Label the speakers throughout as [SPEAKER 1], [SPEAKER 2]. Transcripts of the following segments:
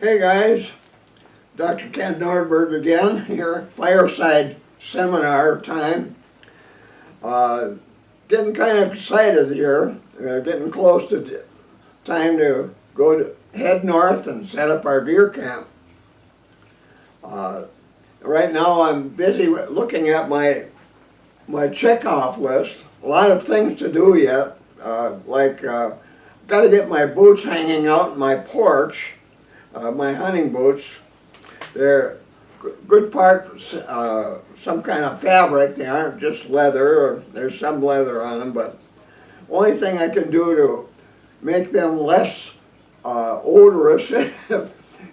[SPEAKER 1] Hey guys, Dr. Ken Nordberg again here, fireside seminar time. Uh, Getting kind of excited here, getting close to time to head north and set up our deer camp. Right now I'm busy looking at my checkoff list. A lot of things to do yet, got to get my boots hanging out in my porch, my hunting boots. They're good part, some kind of fabric. They aren't just leather, or there's some leather on them, but only thing I can do to make them less odorous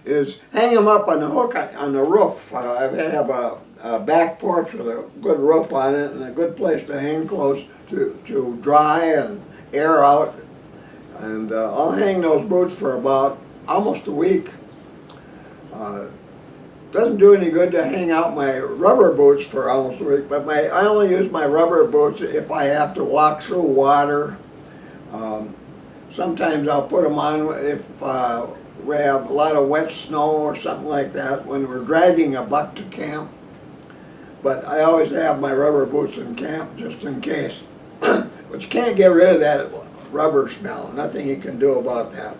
[SPEAKER 1] is hang them up on the hook on the roof. I have a back porch with a good roof on it and a good place to hang clothes to dry and air out. And I'll hang those boots for about almost a week. Doesn't do any good to hang out my rubber boots for almost a week, but I only use my rubber boots if I have to walk through water. Sometimes I'll put them on if we have a lot of wet snow or something like that when we're dragging a buck to camp. But I always have my rubber boots in camp just in case. But you can't get rid of that rubber smell. Nothing you can do about that.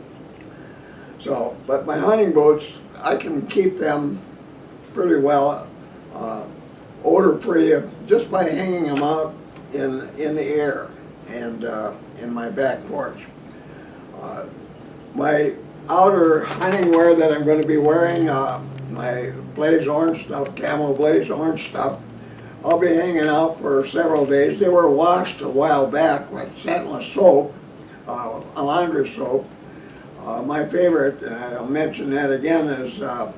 [SPEAKER 1] So, but my hunting boots, I can keep them pretty well odor-free just by hanging them out in the air and in my back porch. My outer hunting wear that I'm going to be wearing, my blaze orange stuff, camo blaze orange stuff, I'll be hanging out for several days. They were washed a while back with scentless soap, a laundry soap. My favorite, and I'll mention that again, is Arm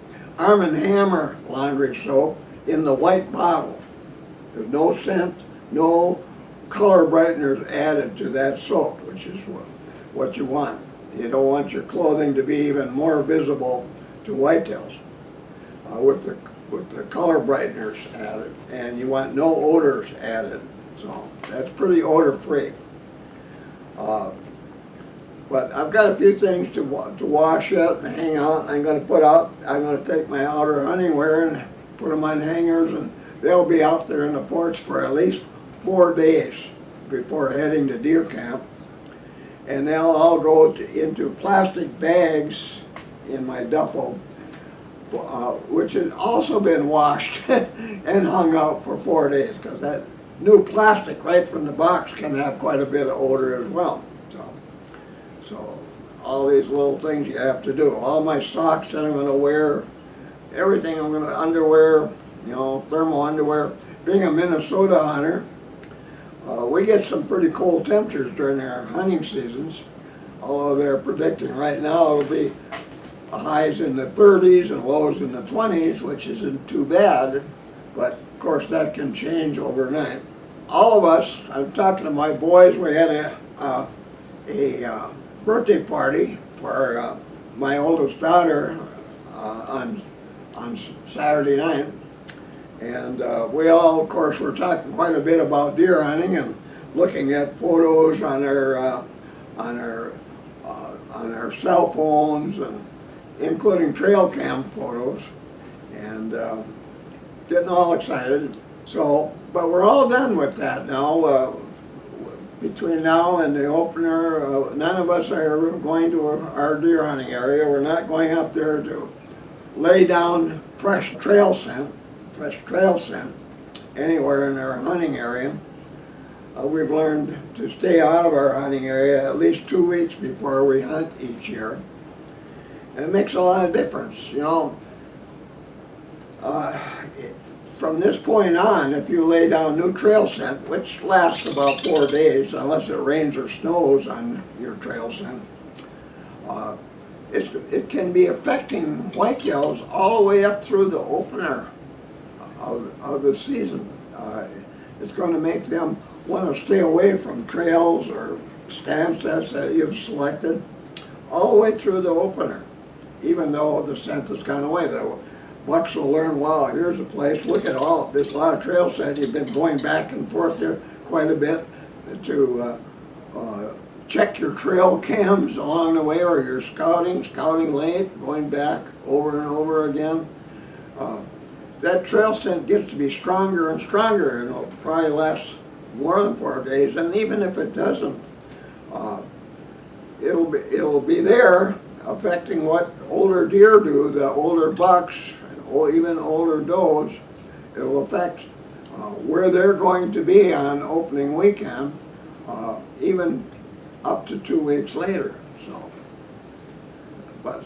[SPEAKER 1] & Hammer laundry soap in the white bottle. There's no scent, no color brighteners added to that soap, which is what you want. You don't want your clothing to be even more visible to whitetails with the color brighteners added, and you want no odors added. So that's pretty odor-free. But I've got a few things to wash up and hang out. I'm going to take my outer hunting wear and put them on hangers, and they'll be out there in the porch for at least 4 days before heading to deer camp. And they'll all go into plastic bags in my duffel, which has also been washed and hung out for 4 days, because that new plastic right from the box can have quite a bit of odor as well. So all these little things you have to do. All my socks that I'm going to wear, everything I'm going to underwear, thermal underwear. Being a Minnesota hunter, we get some pretty cold temperatures during our hunting seasons. Although they're predicting right now it'll be highs in the 30s and lows in the 20s, which isn't too bad. But of course that can change overnight. All of us, I'm talking to my boys, we had a birthday party for my oldest daughter on Saturday night, and we all, of course, were talking quite a bit about deer hunting and looking at photos on our cell phones, and including trail cam photos, and getting all excited. So, but we're all done with that now. Between now and the opener, none of us are going to our deer hunting area. We're not going up there to lay down fresh trail scent anywhere in our hunting area. We've learned to stay out of our hunting area at least 2 weeks before we hunt each year. And it makes a lot of difference, From this point on, if you lay down new trail scent, which lasts about 4 days, unless it rains or snows on your trail scent, it can be affecting whitetails all the way up through the opener of the season. It's going to make them want to stay away from trails or stand sets that you've selected all the way through the opener, even though the scent has gone away. Bucks will learn, wow, here's a place, look at all, there's a lot of trail set. You've been going back and forth there quite a bit to check your trail cams along the way, or you're scouting late, going back over and over again. That trail scent gets to be stronger and stronger, and it'll probably last more than 4 days. And even if it doesn't, uh, it'll be there, affecting what older deer do, the older bucks, and even older does. It'll affect where they're going to be on opening weekend, even up to 2 weeks later.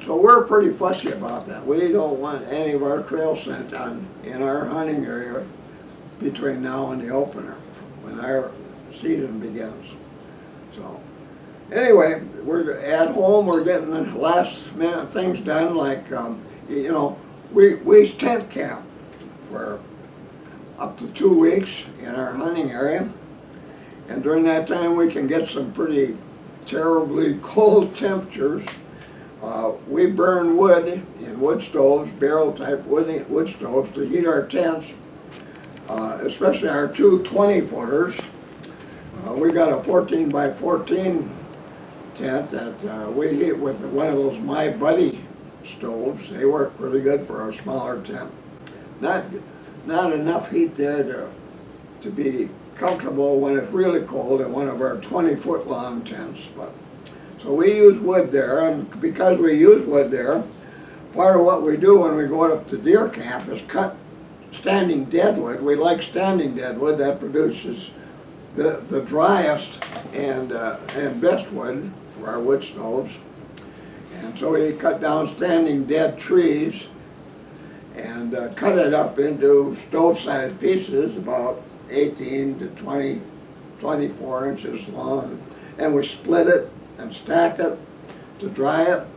[SPEAKER 1] So we're pretty fussy about that. We don't want any of our trail scent in our hunting area between now and the opener, when our season begins. So anyway, we're at home. We're getting the last minute things done, like we tent camp for up to 2 weeks in our hunting area, and during that time we can get some pretty terribly cold temperatures. We burn wood in wood stoves, barrel type wood stoves, to heat our tents, especially our two 20-footers. We got a 14 by 14 tent that we heat with one of those My Buddy stoves. They work pretty good for a smaller tent. Not enough heat there to be comfortable when it's really cold in one of our 20-foot long tents. So we use wood there, and because we use wood there, part of what we do when we go up to deer camp is cut standing deadwood. We like standing deadwood. That produces the driest and best wood for our wood stoves. And so we cut down standing dead trees and cut it up into stove-sized pieces, about 18 to 24 inches long, and we split it and stack it to dry it.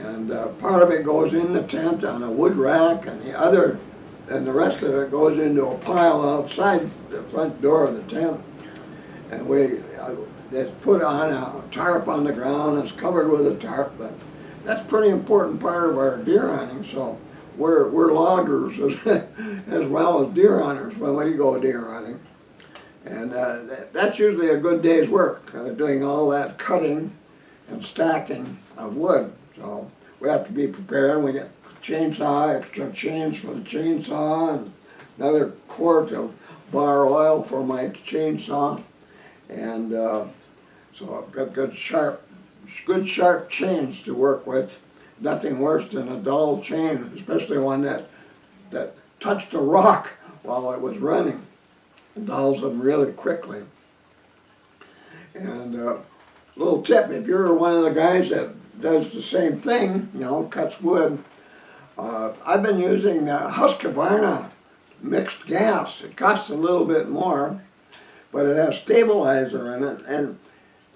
[SPEAKER 1] And part of it goes in the tent on a wood rack, and the rest of it goes into a pile outside the front door of the tent. And it's put on a tarp on the ground. It's covered with a tarp, but that's a pretty important part of our deer hunting. So we're loggers as well as deer hunters when we go deer hunting. And that's usually a good day's work, doing all that cutting and stacking of wood. So we have to be prepared. We get chainsaw, extra chains for the chainsaw, and another quart of bar oil for my chainsaw. And so I've got good sharp chains to work with. Nothing worse than a dull chain, especially one that touched a rock while it was running. It dulls them really quickly. And little tip, if you're one of the guys that does the same thing, cuts wood, I've been using Husqvarna mixed gas. It costs a little bit more, but it has stabilizer in it.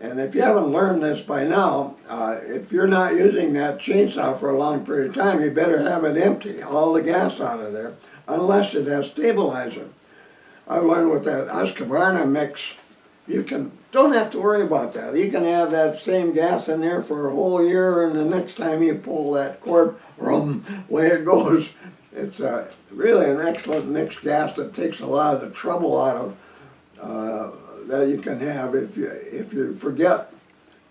[SPEAKER 1] And if you haven't learned this by now, if you're not using that chainsaw for a long period of time, you better have it empty, all the gas out of there, unless it has stabilizer. I learned with that Husqvarna mix, don't have to worry about that. You can have that same gas in there for a whole year, and the next time you pull that cord, away it goes. It's really an excellent mixed gas that takes a lot of the trouble out of that you can have if you forget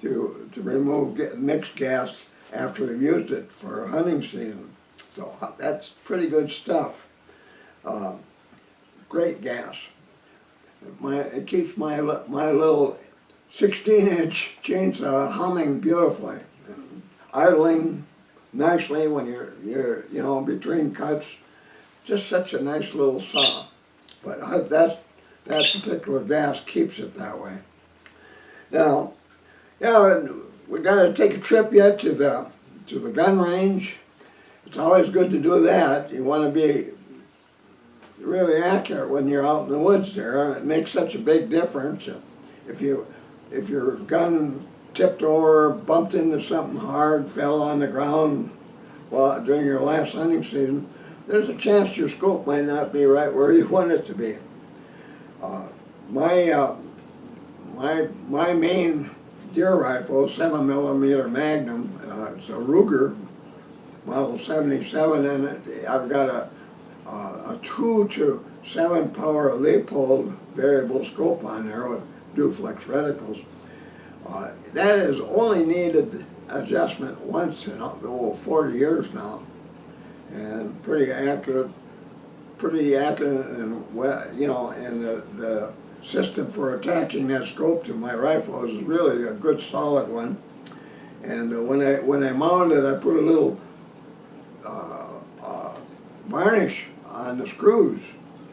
[SPEAKER 1] to remove mixed gas after you've used it for hunting season. So that's pretty good stuff. Great gas. It keeps my little 16-inch chainsaw humming beautifully, and idling nicely when you're between cuts. Just such a nice little saw. But that particular gas keeps it that way. Now, we got to take a trip yet to the gun range. It's always good to do that. You want to be really accurate when you're out in the woods there, and it makes such a big difference. If your gun tipped over, bumped into something hard, fell on the ground during your last hunting season, there's a chance your scope might not be right where you want it to be. My main deer rifle, 7mm Magnum, it's a Ruger Model 77, and I've got a 2 to 7 power Leupold variable scope on there with duplex reticles. That has only needed adjustment once in 40 years now, and pretty accurate, and well, you know, and the system for attaching that scope to my rifle is really a good solid one. And when I mounted it, I put a little varnish on the screws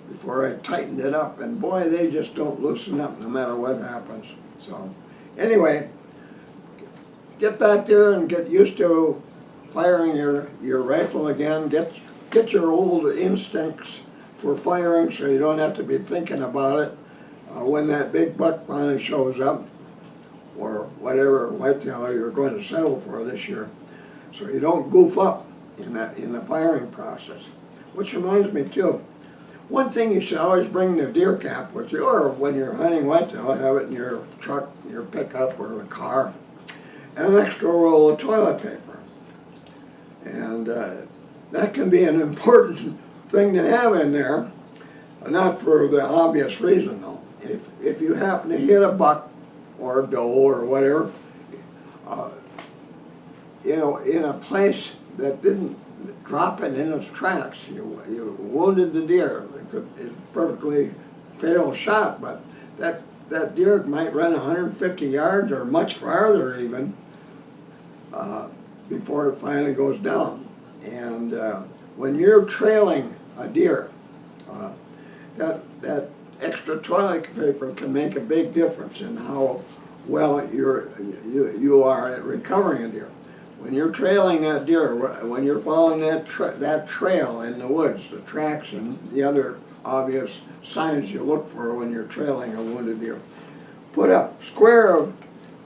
[SPEAKER 1] before I tightened it up, and boy, they just don't loosen up no matter what happens. So anyway, get back there and get used to firing your rifle again. Get your old instincts for firing so you don't have to be thinking about it when that big buck finally shows up, or whatever whitetail you're going to settle for this year. So you don't goof up in the firing process. Which reminds me too, one thing you should always bring the deer cap with you, or when you're hunting whitetail, have it in your truck, your pickup, or the car, and an extra roll of toilet paper. And that can be an important thing to have in there, not for the obvious reason though. If you happen to hit a buck or a doe or whatever, you know, in a place that didn't drop it in its tracks, you wounded the deer. It's a perfectly fatal shot, but that deer might run 150 yards or much farther even before it finally goes down. And when you're trailing a deer, that extra toilet paper can make a big difference in how well you are at recovering a deer. When you're trailing that deer, when you're following that trail in the woods, the tracks and the other obvious signs you look for when you're trailing a wounded deer, put a square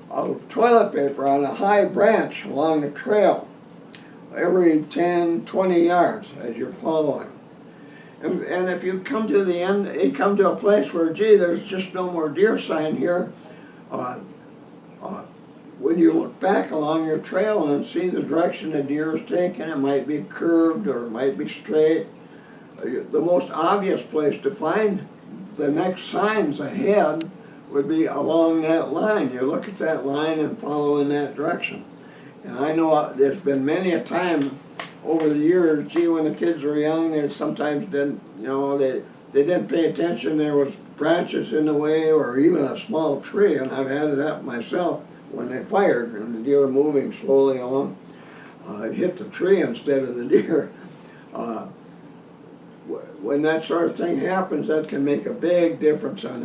[SPEAKER 1] of toilet paper on a high branch along the trail every 10, 20 yards as you're following. And if you come to the end, you come to a place where, gee, there's just no more deer sign here, when you look back along your trail and see the direction the deer is taking, it might be curved or it might be straight. The most obvious place to find the next signs ahead would be along that line. You look at that line and follow in that direction. And I know there's been many a time over the years, gee, when the kids were young, they sometimes didn't, you know, they didn't pay attention. There was branches in the way or even a small tree, and I've had it happen myself when they fired and the deer moving slowly along, hit the tree instead of the deer. When that sort of thing happens, that can make a big difference on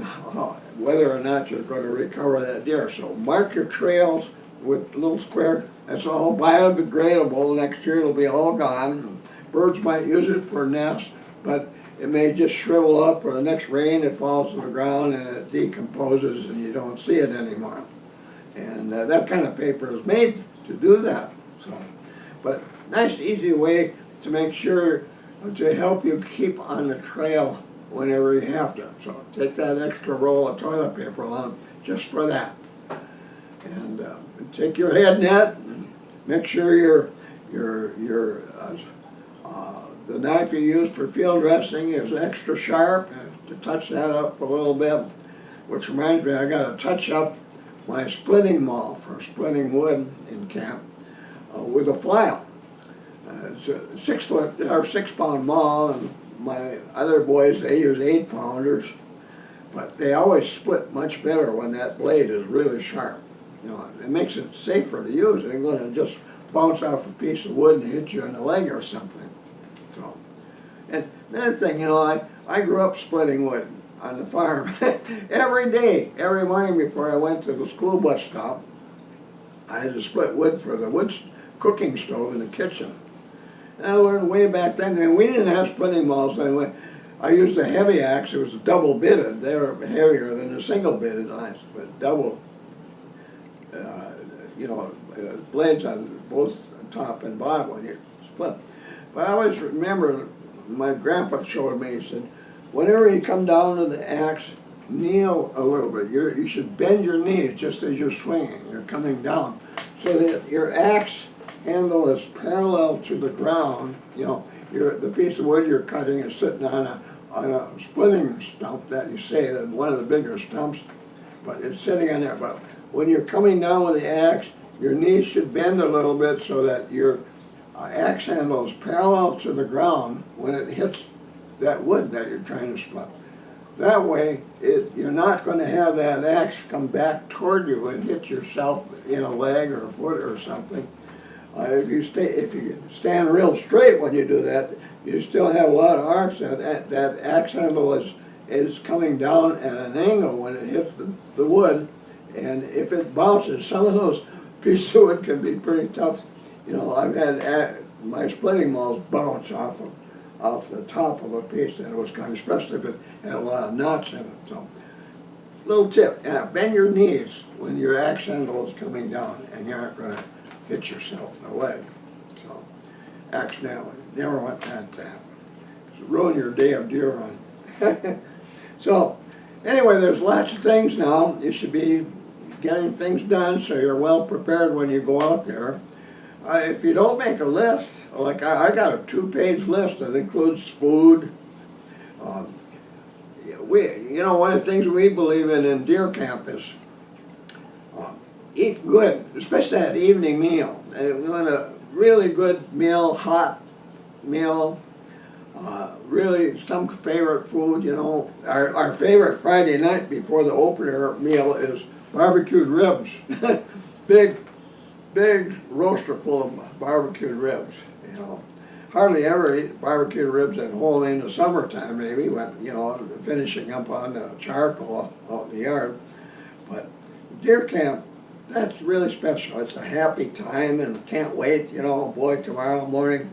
[SPEAKER 1] whether or not you're going to recover that deer. So mark your trails with little square. That's all biodegradable. Next year it'll be all gone. Birds might use it for nests, but it may just shrivel up, or the next rain it falls to the ground and it decomposes and you don't see it anymore. And that kind of paper is made to do that. So, but nice, easy way to make sure to help you keep on the trail whenever you have to. So take that extra roll of toilet paper along just for that. And take your head net. And make sure the knife you use for field dressing is extra sharp to touch that up a little bit. Which reminds me, I got to touch up my splitting maul for splitting wood in camp with a file. It's a 6 pound maul, and my other boys, they use 8-pounders, but they always split much better when that blade is really sharp. You know, it makes it safer to use. It ain't going to just bounce off a piece of wood and hit you in the leg or something. So, and another thing, you know, I grew up splitting wood on the farm every day, every morning before I went to the school bus stop. I had to split wood for the wood cooking stove in the kitchen. And I learned way back then, and we didn't have splitting mauls anyway. I used a heavy axe. It was double bitted. They were heavier than the single bitted knives, but double, blades on both top and bottom when you split. But I always remember my grandpa showed me, he said, whenever you come down to the axe, kneel a little bit. You should bend your knees just as you're swinging. You're coming down, so that your axe handle is parallel to the ground. You know, the piece of wood you're cutting is sitting on a splitting stump that you say that one of the bigger stumps, but it's sitting on there. But when you're coming down with the axe, your knees should bend a little bit so that your axe handle is parallel to the ground when it hits that wood that you're trying to split. That way, you're not going to have that axe come back toward you and hit yourself in a leg or a foot or something. If you stand real straight when you do that, you still have a lot of arcs. That axe handle is coming down at an angle when it hits the wood, and if it bounces, some of those pieces of wood can be pretty tough. You know, I've had my splitting mauls bounce off the top of a piece, and it was kind of, especially if it had a lot of knots in it. So, little tip, bend your knees when your axe handle is coming down, and you aren't going to hit yourself in the leg. So, axe nailing, never want that to happen. It'll ruin your day of deer hunting. So, anyway, there's lots of things now. You should be getting things done so you're well prepared when you go out there. If you don't make a list, like I got a 2-page list that includes food. One of the things we believe in deer camp is eat good, especially that evening meal. And we want a really good meal, hot meal, really some favorite food, you know. Our favorite Friday night before the opener meal is barbecued ribs. Big roaster full of barbecued ribs, you know. Hardly ever eat barbecued ribs at home in the summertime, maybe, when, you know, finishing up on the charcoal out in the yard. But deer camp, that's really special. It's a happy time, and can't wait, you know. Boy, tomorrow morning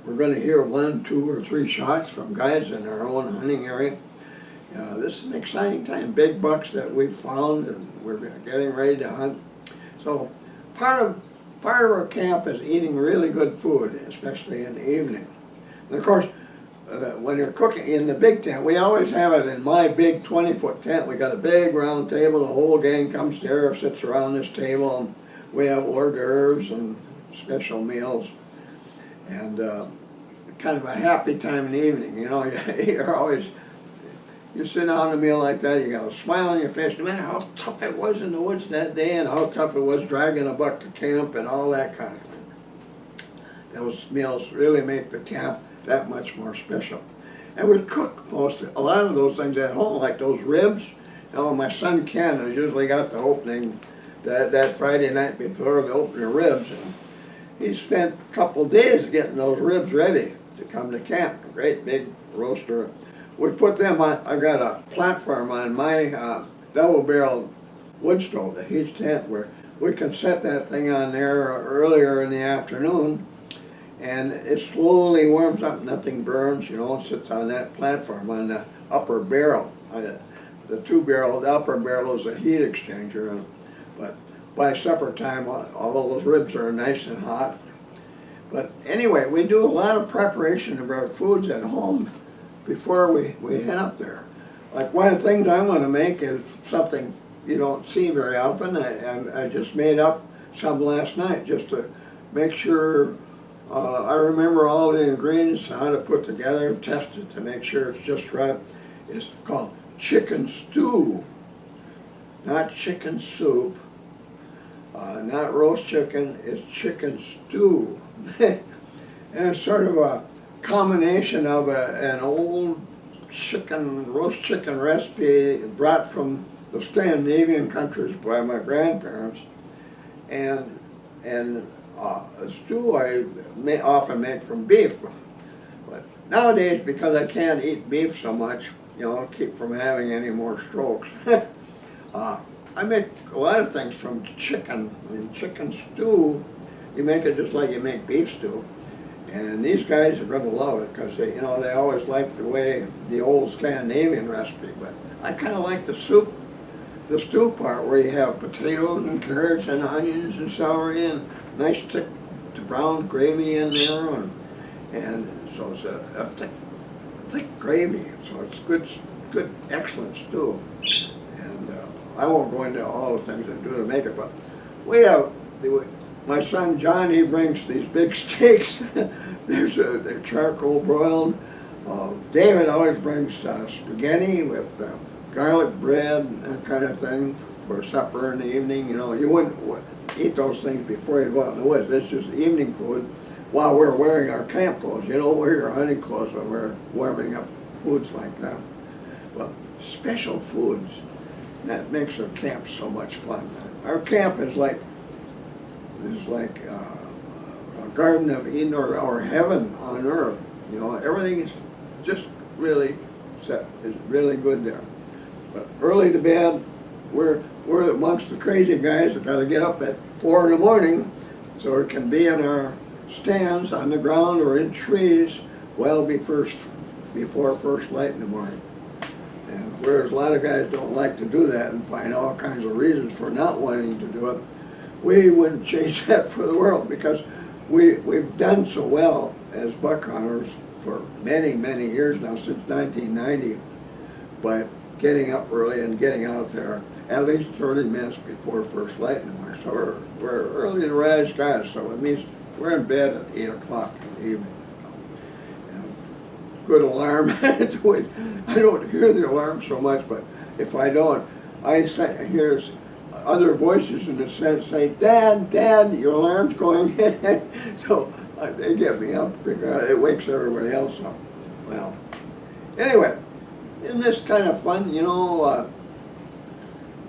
[SPEAKER 1] we're going to hear 1, 2, or 3 shots from guys in our own hunting area. This is an exciting time. Big bucks that we've found, and we're getting ready to hunt. So part of our camp is eating really good food, especially in the evening. And of course, when you're cooking in the big tent, we always have it in my big 20-foot tent. We got a big round table. The whole gang comes there, sits around this table, and we have hors d'oeuvres and special meals, and kind of a happy time in the evening. You know, you sit down a meal like that, you got a smile on your face, no matter how tough it was in the woods that day and how tough it was dragging a buck to camp and all that kind of thing. Those meals really make the camp that much more special. And we cook a lot of those things at home, like those ribs. You know, my son Ken has usually got the opening that Friday night before the opening ribs, and he spent a couple days getting those ribs ready to come to camp. A great big roaster. We put them on. I've got a platform on my double-barreled wood stove, the heat tent, where we can set that thing on there earlier in the afternoon, and it slowly warms up. Nothing burns, you know. It sits on that platform on the upper barrel. The 2-barrel, the upper barrel is a heat exchanger, but by supper time, all those ribs are nice and hot. But anyway, we do a lot of preparation of our foods at home before we head up there. Like, one of the things I want to make is something you don't see very often. I just made up some last night just to make sure I remember all the ingredients, how to put together, test it to make sure it's just right. It's called chicken stew, not chicken soup, not roast chicken. It's chicken stew. And it's sort of a combination of an old roast chicken recipe brought from the Scandinavian countries by my grandparents, and a stew I often make from beef. But nowadays, because I can't eat beef so much, you know, keep from having any more strokes, I make a lot of things from chicken. In chicken stew, you make it just like you make beef stew. And these guys are going to love it because they always like the old Scandinavian recipe. But I kind of like the stew part where you have potatoes and carrots and onions and celery and nice thick brown gravy in there, and so it's a thick gravy. So it's good, excellent stew. And I won't go into all the things I do to make it, but we have. My son John, he brings these big steaks. They're charcoal broiled. David always brings spaghetti with garlic bread and that kind of thing. for supper in the evening. You know, you wouldn't eat those things before you go out in the woods. It's just evening food while we're wearing our camp clothes. You don't wear your hunting clothes when we're warming up foods like that. But special foods, that makes our camp so much fun. Our camp is like a Garden of Eden or heaven on earth. You know, everything is just really set. It's really good there. But early to bed, we're amongst the crazy guys that got to get up at 4 in the morning so we can be in our stands on the ground or in trees well before first light in the morning. And whereas a lot of guys don't like to do that and find all kinds of reasons for not wanting to do it, we wouldn't change that for the world, because we've done so well as buck hunters for many, many years now, since 1990, by getting up early and getting out there at least 30 minutes before first light in the morning. So we're early to rise guys, so it means we're in bed at 8 o'clock in the evening. Good alarm. I don't hear the alarm so much, but if I don't, I hear other voices in the sense say, Dad, your alarm's going. So they get me up because it wakes everybody else up. Well, anyway, isn't this kind of fun? You know,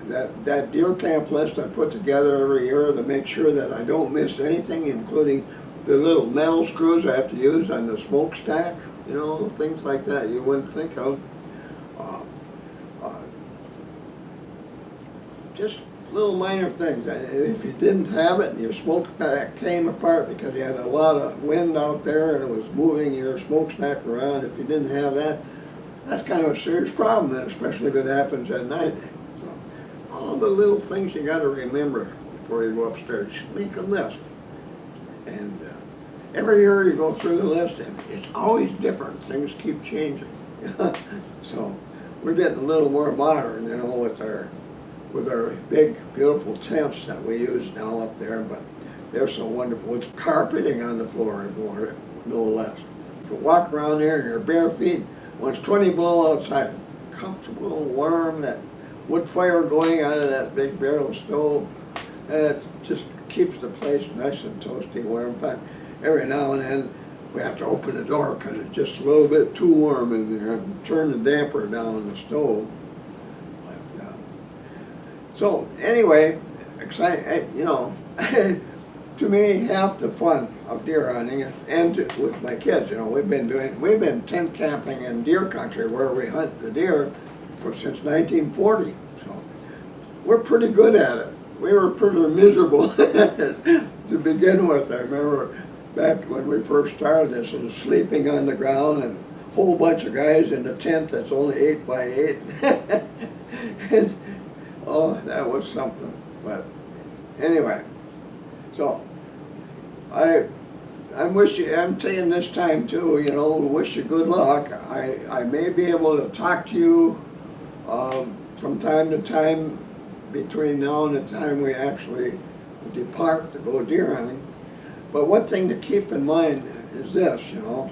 [SPEAKER 1] that deer camp list I put together every year to make sure that I don't miss anything, including the little metal screws I have to use on the smokestack. You know, things like that you wouldn't think of. Just little minor things. If you didn't have it and your smokestack came apart because you had a lot of wind out there and it was moving your smokestack around, if you didn't have that, that's kind of a serious problem, and especially if it happens at night. So, all the little things you got to remember before you go upstairs. Make a list. And every year you go through the list, and it's always different. Things keep changing. So we're getting a little more modern, you know, with our big, beautiful tents that we use now up there. But they're so wonderful. It's carpeting on the floor anymore, no less. You can walk around there in your bare feet when it's 20 below outside. Comfortable, warm, that wood fire going out of that big barrel stove. It just keeps the place nice and toasty warm. In fact, every now and then we have to open the door because it's just a little bit too warm in there, and turn the damper down on the stove. But, so anyway, exciting, you know, to me, half the fun of deer hunting, and with my kids, you know, we've been tent camping in deer country where we hunt the deer since 1940. So we're pretty good at it. We were pretty miserable to begin with. I remember back when we first started this, and sleeping on the ground, and a whole bunch of guys in a tent that's only 8 by 8. And, oh, that was something. But anyway, so I'm saying this time too, you know, wish you good luck. I may be able to talk to you from time to time between now and the time we actually depart to go deer hunting. But one thing to keep in mind is this, you know,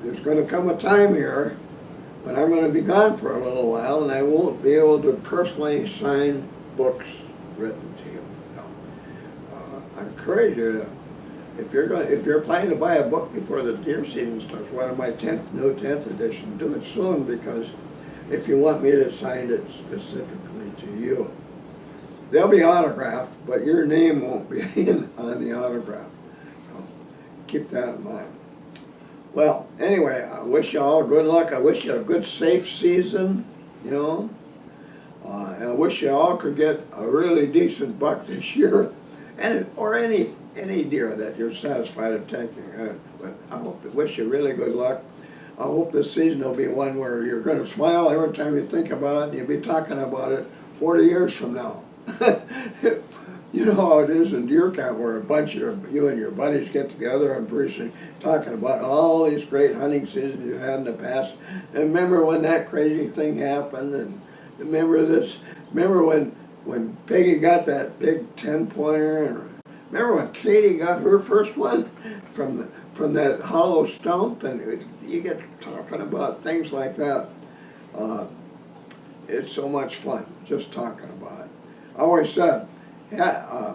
[SPEAKER 1] there's going to come a time here when I'm going to be gone for a little while, and I won't be able to personally sign books written to you. I encourage you to, if you're planning to buy a book before the deer season starts, one of my new 10th edition, do it soon, because if you want me to sign it specifically to you, they'll be autographed, but your name won't be on the autograph. So keep that in mind. Well, anyway, I wish you all good luck. I wish you a good, safe season, you know. And I wish you all could get a really decent buck this year, or any deer that you're satisfied of taking. But I wish you really good luck. I hope this season will be one where you're going to smile every time you think about it, and you'll be talking about it 40 years from now. You know how it is in deer camp, where a bunch of you and your buddies get together and pretty talking about all these great hunting seasons you had in the past. And remember when that crazy thing happened, and remember this, remember when Peggy got that big 10-pointer, and remember when Katie got her first one from that hollow stump, and you get talking about things like that. it's so much fun just talking about it. I always said, yeah,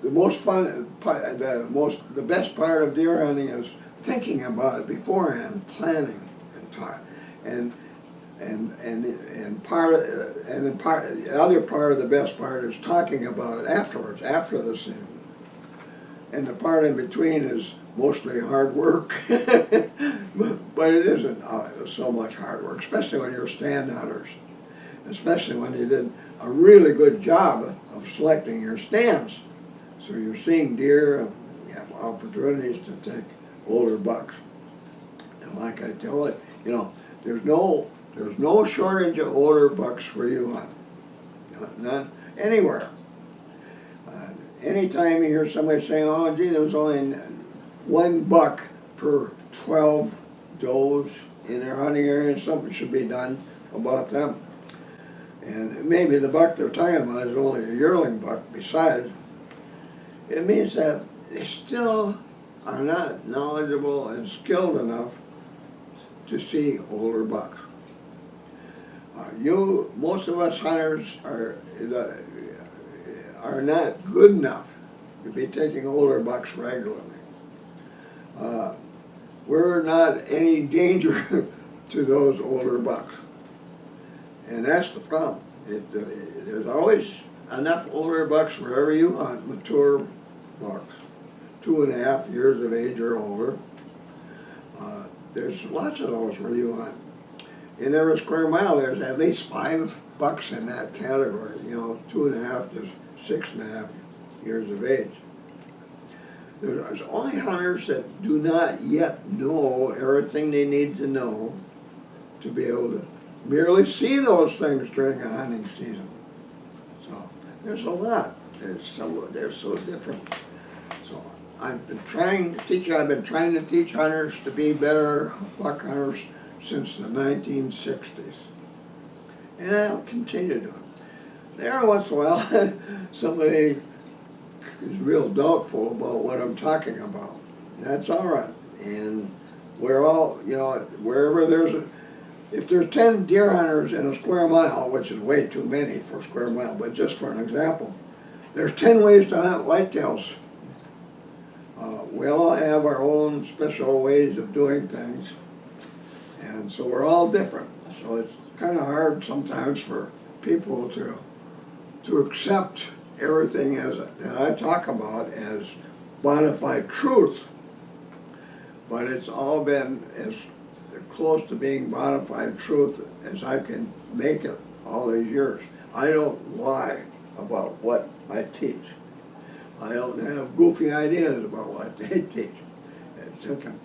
[SPEAKER 1] the most fun, the best part of deer hunting is thinking about it beforehand, planning and time, and the other part of the best part is talking about it afterwards, after the season. And the part in between is mostly hard work, but it isn't so much hard work, especially when you're stand hunters, especially when you did a really good job of selecting your stands. So you're seeing deer, and you have opportunities to take older bucks. And like I tell it, you know, there's no shortage of older bucks where you hunt, not anywhere. Anytime you hear somebody saying, oh gee, there's only one buck per 12 does in their hunting area, something should be done about them. And maybe the buck they're talking about is only a yearling buck besides. It means that they still are not knowledgeable and skilled enough to see older bucks. Most of us hunters are not good enough to be taking older bucks regularly. We're not any danger to those older bucks. And that's the problem. There's always enough older bucks wherever you hunt, mature bucks, 2.5 years of age or older. There's lots of those where you hunt. In every square mile, there's at least 5 bucks in that category, 2.5 to 6.5 years of age. There's only hunters that do not yet know everything they need to know to be able to merely see those things during a hunting season. So there's a lot. They're so different. So I've been trying to teach hunters to be better buck hunters since the 1960s. And I'll continue to. There once in a while, somebody is real doubtful about what I'm talking about. That's all right. And we're all, wherever if there's 10 deer hunters in a square mile, which is way too many for a square mile, but just for an example, there's 10 ways to hunt whitetails. We all have our own special ways of doing things, and so we're all different. So it's kind of hard sometimes for people to accept everything that I talk about as bona fide truth, but it's all been as close to being bona fide truth as I can make it all these years. I don't lie about what I teach. I don't have goofy ideas about what they teach. It took them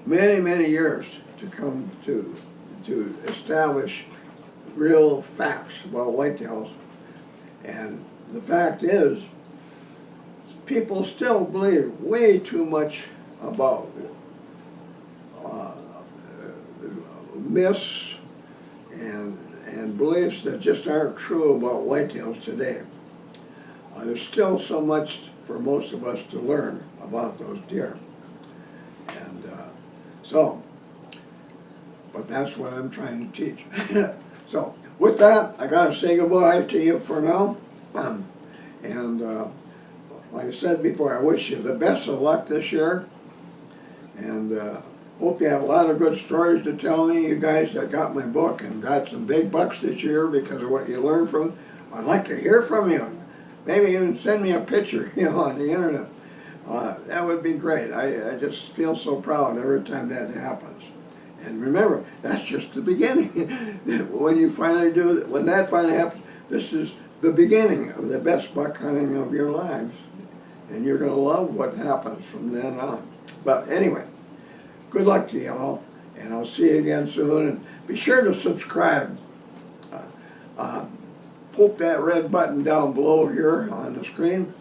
[SPEAKER 1] many, many years to come to establish real facts about whitetails. And the fact is, people still believe way too much about myths and beliefs that just aren't true about whitetails today. There's still so much for most of us to learn about those deer. And but that's what I'm trying to teach. So with that, I gotta say goodbye to you for now. And like I said before, I wish you the best of luck this year. And hope you have a lot of good stories to tell me, you guys that got my book and got some big bucks this year because of what you learned from. I'd like to hear from you. Maybe even send me a picture, on the internet. That would be great. I just feel so proud every time that happens. And remember, that's just the beginning. When that finally happens, this is the beginning of the best buck hunting of your lives. And you're going to love what happens from then on. But anyway, good luck to you all, and I'll see you again soon. And be sure to subscribe. Poke that red button down below here on the screen,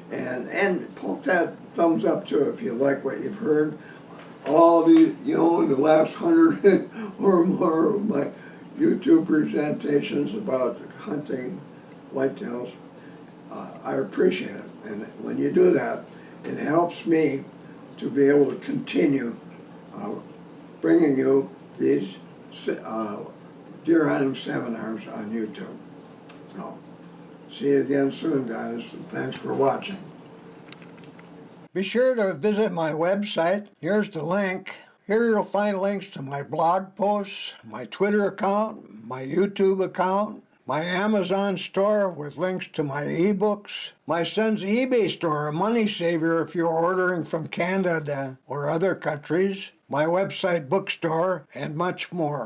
[SPEAKER 1] and poke that thumbs up too if you like what you've heard. All the the last 100 or more of my YouTube presentations about hunting whitetails, I appreciate it. And when you do that, it helps me to be able to continue bringing you these deer hunting seminars on YouTube. So, see you again soon, guys, and thanks for watching. Be sure to visit my website. Here's the link. Here you'll find links to my blog posts, my Twitter account, my YouTube account, my Amazon store with links to my ebooks, my son's eBay store, a money saver if you're ordering from Canada or other countries, my website bookstore, and much more.